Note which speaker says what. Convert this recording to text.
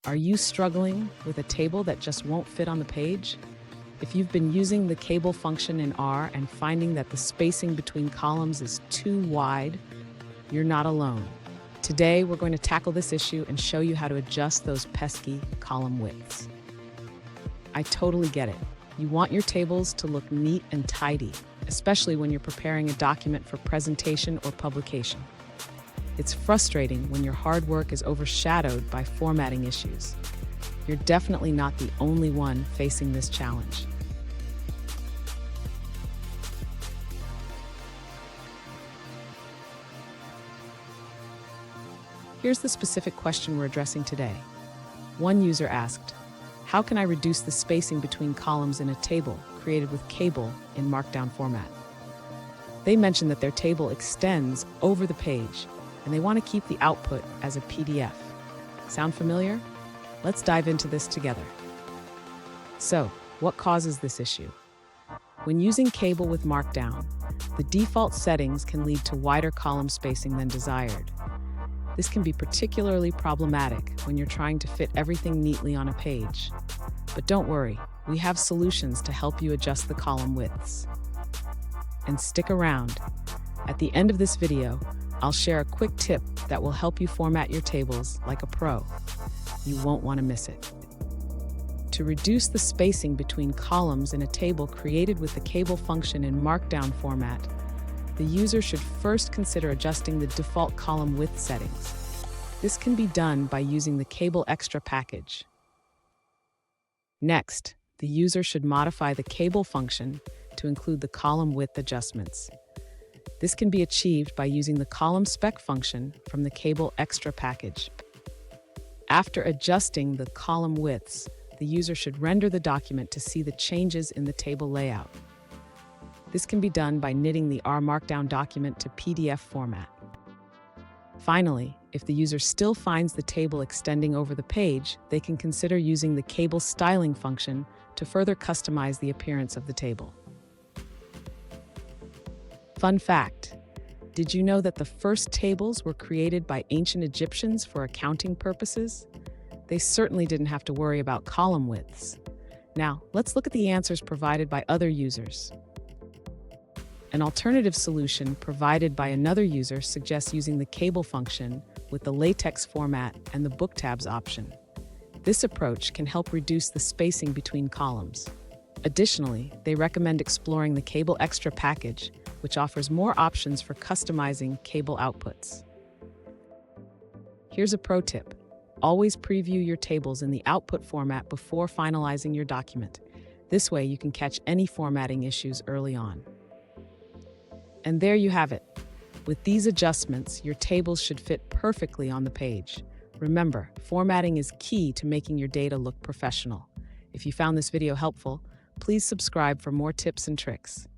Speaker 1: Are you struggling with a table that just won't fit on the page? If you've been using the kable function in R and finding that the spacing between columns is too wide, you're not alone. Today, we're going to tackle this issue and show you how to adjust those pesky column widths. I totally get it. You want your tables to look neat and tidy, especially when you're preparing a document for presentation or publication. It's frustrating when your hard work is overshadowed by formatting issues. You're definitely not the only one facing this challenge. Here's the specific question we're addressing today. One user asked, how can I reduce the spacing between columns in a table created with kable in Markdown format? They mentioned that their table extends over the page, and they want to keep the output as a PDF. Sound familiar? Let's dive into this together. So, what causes this issue? When using kable with Markdown, the default settings can lead to wider column spacing than desired. This can be particularly problematic when you're trying to fit everything neatly on a page. But don't worry, we have solutions to help you adjust the column widths. And stick around. At the end of this video, I'll share a quick tip that will help you format your tables like a pro. You won't want to miss it. To reduce the spacing between columns in a table created with the kable function in Markdown format, the user should first consider adjusting the default column width settings. This can be done by using the kable extra package. Next, the user should modify the kable function to include the column width adjustments. This can be achieved by using the column spec function from the kable extra package. After adjusting the column widths, the user should render the document to see the changes in the table layout. This can be done by knitting the R Markdown document to PDF format. Finally, if the user still finds the table extending over the page, they can consider using the kable styling function to further customize the appearance of the table. Fun fact, did you know that the first tables were created by ancient Egyptians for accounting purposes? They certainly didn't have to worry about column widths. Now, let's look at the answers provided by other users. An alternative solution provided by another user suggests using the kable function with the latex format and the book tabs option. This approach can help reduce the spacing between columns. Additionally, they recommend exploring the kable extra package, which offers more options for customizing kable outputs. Here's a pro tip. Always preview your tables in the output format before finalizing your document. This way you can catch any formatting issues early on. And there you have it. With these adjustments, your tables should fit perfectly on the page. Remember, formatting is key to making your data look professional. If you found this video helpful, please subscribe for more tips and tricks.